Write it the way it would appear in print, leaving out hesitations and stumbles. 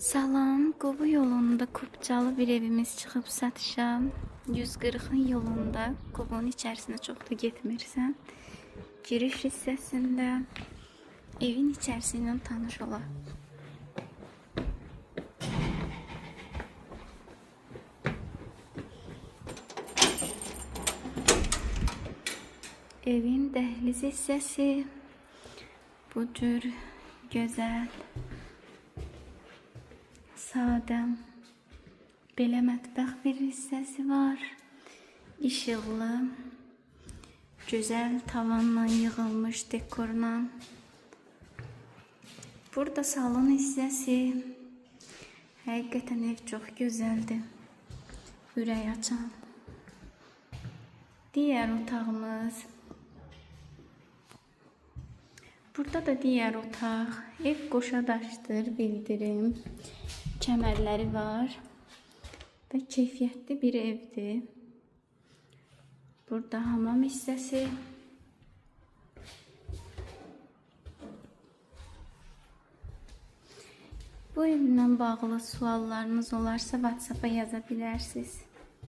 Salam, Qobu yolunda Qubcalı bir evimiz çıxıb satışa. 140'ın yolunda, Qobunun içərisinə çox da getmirsən. Giriş hissəsində evin içərisi ilə tanış olaq. Evin dəhliz hissəsi bu cür gözəl, sadə, belə mətbəx bir hissəsi var. İşıqlı, gözəl tavanla yığılmış dekorla. Burada salon hissəsi. Həqiqətən ev çox gözəldir. Ürək açan. Diğer otağımız. Burada da diğer otaq. Ev qoşadaşdır, bildirim. Kəmərləri var və keyfiyyətli bir evdir. Burada hamam hissəsi. Bu evlə bağlı suallarınız olarsa WhatsApp-a yaza bilərsiniz.